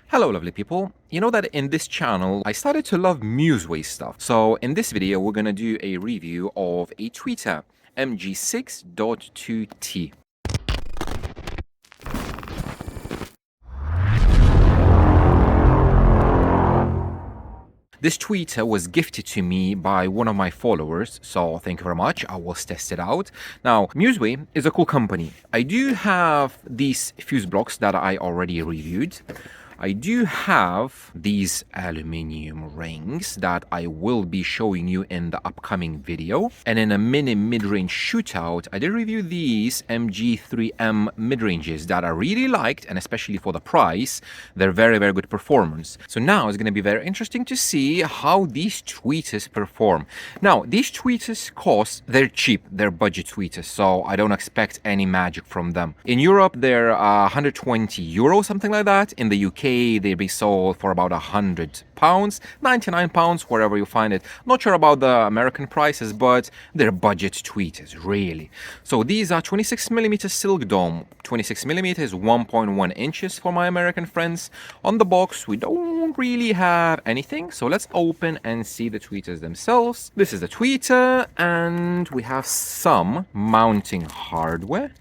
Hello lovely people. You know that in this channel I started to love Musway stuff. So in this video we're gonna do a review of a tweeter MG6.2T. This tweeter was gifted to me by one of my followers, so thank you very much. I will test it out. Now, Musway is a cool company. I do have these fuse blocks that I already reviewed. I do have these aluminium rings that I will be showing you in the upcoming video. And in a mini mid-range shootout, I did review these MG3M mid-ranges that I really liked, and especially for the price, they're very, very good performance. So now it's going to be very interesting to see how these tweeters perform. Now, these tweeters they're cheap, they're budget tweeters, so I don't expect any magic from them. In Europe, they're 120 euros, something like that. In the UK, they'll be sold for about £100, 99 pounds, wherever you find it. Not sure about the American prices, but they're budget tweeters, really. So these are 26mm silk dome. 26mm is 1.1 inches for my American friends. On the box, we don't really have anything, so let's open and see the tweeters themselves. This is the tweeter, and we have some mounting hardware.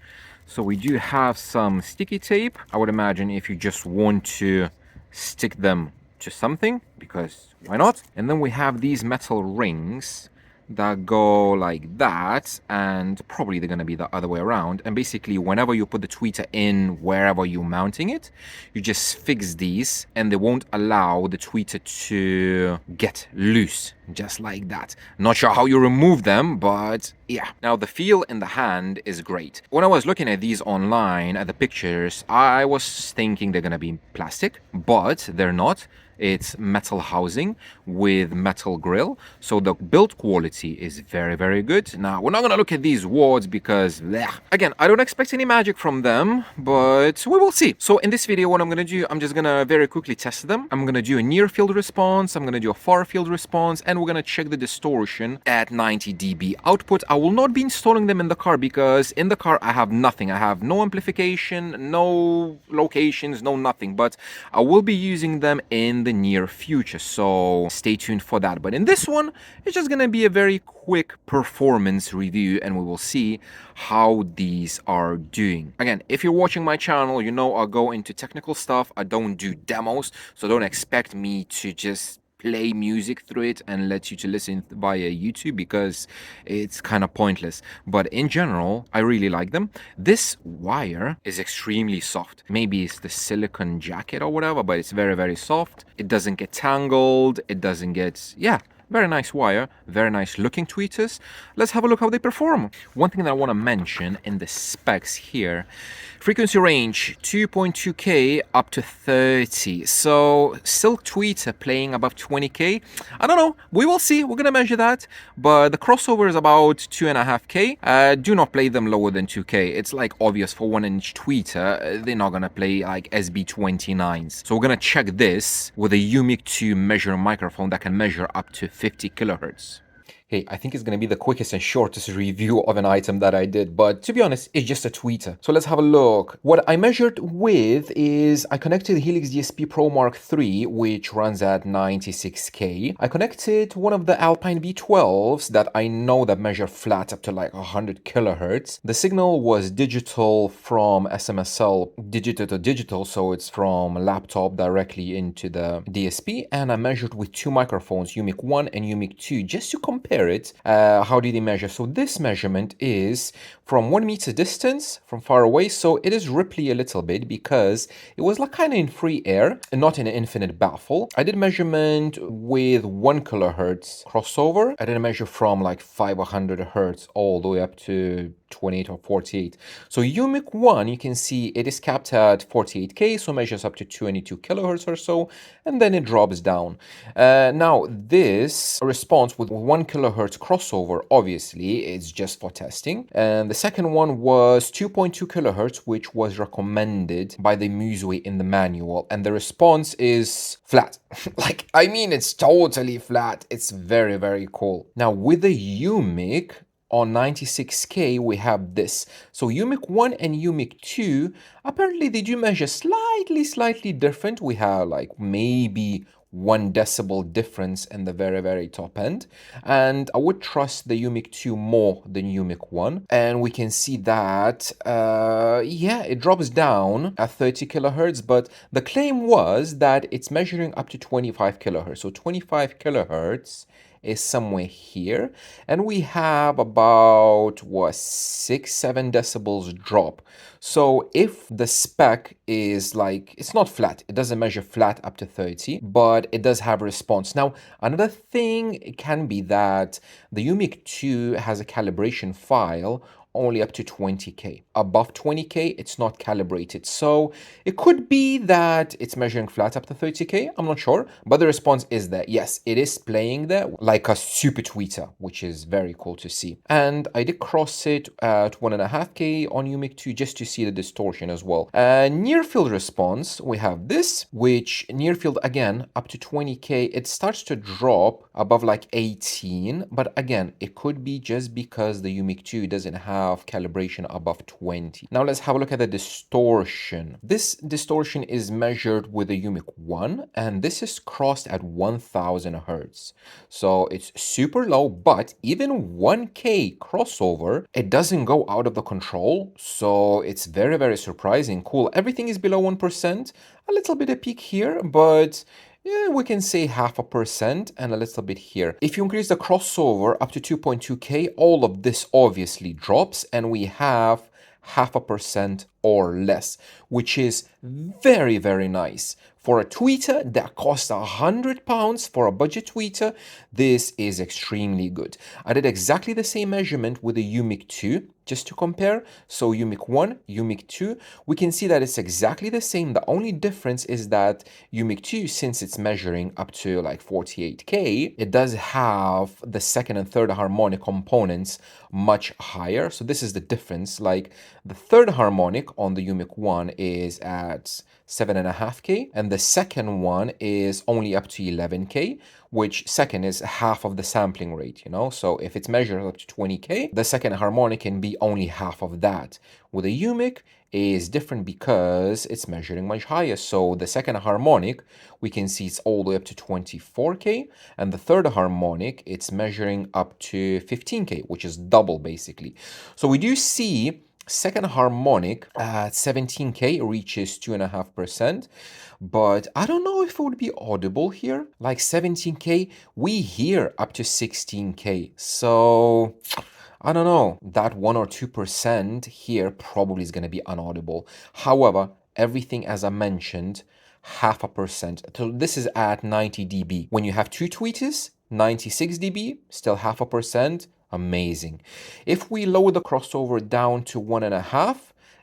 So we do have some sticky tape. I would imagine if you just want to stick them to something, because why not? And then we have these metal rings that go like that, and probably they're going to be the other way around. And basically, whenever you put the tweeter in wherever you're mounting it, you just fix these and they won't allow the tweeter to get loose, just like that. Not sure how you remove them, but yeah. Now the feel in the hand is great. When I was looking at these online, at the pictures, I was thinking they're going to be plastic, but they're not. It's metal housing with metal grill, so the build quality is very, very good. Now, we're not going to look at these words because, again, I don't expect any magic from them, but we will see. So in this video, what I'm going to do, I'm just going to very quickly test them. I'm going to do a near field response, I'm going to do a far field response, and we're going to check the distortion at 90 dB output. I will not be installing them in the car because in the car I have nothing. I have no amplification, no locations, no nothing, but I will be using them in the near future, so stay tuned for that. But in this one, it's just gonna be a very quick performance review, and we will see how these are doing. Again, if you're watching my channel, you know I go into technical stuff. I don't do demos, so don't expect me to just play music through it and let you to listen via YouTube, because it's kind of pointless. But in general, I really like them. This wire is extremely soft. Maybe it's the silicone jacket or whatever, but it's very, very soft. It doesn't get tangled. It doesn't get, yeah, very nice wire, very nice looking tweeters. Let's have a look how they perform. One thing that I want to mention in the specs here, frequency range 2.2K up to 30. So silk tweeter playing above 20K. I don't know, we will see, we're gonna measure that. But the crossover is about 2.5K. Do not play them lower than 2K. It's like obvious for 1-inch tweeter, they're not gonna play like SB29s. So we're gonna check this with a UMIC 2 measure microphone that can measure up to 50 kilohertz. Hey, I think it's going to be the quickest and shortest review of an item that I did, but to be honest, it's just a tweeter. So let's have a look. What I measured with is I connected the Helix DSP Pro Mark III, which runs at 96K. I connected one of the Alpine V12s that I know that measure flat up to like 100 kilohertz. The signal was digital from SMSL, digital to digital, so it's from laptop directly into the DSP, and I measured with two microphones, UMIC 1 and UMIC 2, just to compare it. How did he measure? So this measurement is from 1 meter distance from far away, so it is ripply a little bit because it was like kind of in free air and not in an infinite baffle. I did measurement with 1 kilohertz crossover. I did a measure from like 500 hertz all the way up to 28 or 48. So UMIC 1, you can see it is capped at 48K, so measures up to 22 kilohertz or so, and then it drops down. Now this response with 1 kilohertz crossover, obviously it's just for testing, and the second one was 2.2 kilohertz, which was recommended by the Musway in the manual, and the response is flat. Like, I mean, it's totally flat. It's very, very cool. Now with the UMIC, on 96K, we have this. So UMIC 1 and UMIC 2, apparently they do measure slightly different. We have like maybe 1 decibel difference in the very top end, and I would trust the UMIC 2 more than UMIC 1. And we can see that yeah, it drops down at 30 kilohertz, but the claim was that it's measuring up to 25 kilohertz. So 25 kilohertz is somewhere here, and we have about what, 6-7 decibels drop. So if the spec is like, it's not flat, it doesn't measure flat up to 30, but it does have a response. Now another thing can be that the UMIC 2 has a calibration file only up to 20K. Above 20K, it's not calibrated. So it could be that it's measuring flat up to 30K. I'm not sure, but the response is that yes, it is playing there like a super tweeter, which is very cool to see. And I did cross it at 1.5K on UMIC 2 just to see the distortion as well. Near field response, we have this, which near field again up to 20K, it starts to drop above like 18, but again, it could be just because the UMIC 2 doesn't have calibration above 20. Now let's have a look at the distortion. This distortion is measured with the UMIC 1, and this is crossed at 1000 hertz. So it's super low, but even 1K crossover, it doesn't go out of the control. So it's very surprising. Cool. Everything is below 1%. A little bit of peak here, but yeah, we can say 0.5% and a little bit here. If you increase the crossover up to 2.2K, all of this obviously drops, and we have 0.5% or less, which is very nice. For a tweeter that costs £100 for a budget tweeter, this is extremely good. I did exactly the same measurement with the UMIC 2 just to compare. So UMIC 1, UMIC 2, we can see that it's exactly the same. The only difference is that UMIC 2, since it's measuring up to like 48K, it does have the second and third harmonic components much higher. So this is the difference. Like the third harmonic on the UMIC 1 is at 7.5K, and the second one is only up to 11K, which second is half of the sampling rate, you know? So if it's measured up to 20K, the second harmonic can be only half of that. With a UMIC is different because it's measuring much higher. So the second harmonic, we can see it's all the way up to 24K, and the third harmonic, it's measuring up to 15K, which is double basically. So we do see second harmonic at 17K reaches 2.5%, but I don't know if it would be audible here. Like 17K, we hear up to 16K. So I don't know, that 1 or 2% here probably is going to be inaudible. However, everything as I mentioned, 0.5%. So this is at 90 dB. When you have two tweeters, 96 dB, still 0.5%. Amazing. If we lower the crossover down to 1.5,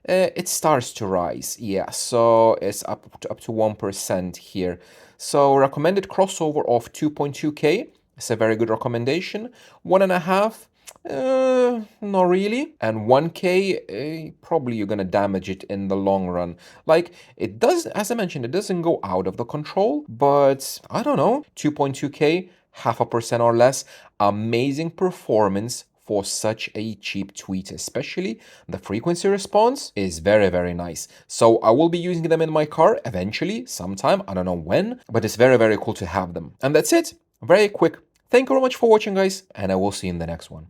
it starts to rise. Yeah, so it's up to 1% here. So recommended crossover of 2.2K. It's a very good recommendation. 1.5. Not really. And 1K, probably you're gonna damage it in the long run. Like, it does, as I mentioned, it doesn't go out of the control, but I don't know, 2.2K, 0.5% or less, amazing performance for such a cheap tweet, especially the frequency response is very nice. So I will be using them in my car eventually, sometime, I don't know when, but it's very cool to have them. And that's it, very quick. Thank you very much for watching, guys, and I will see you in the next one.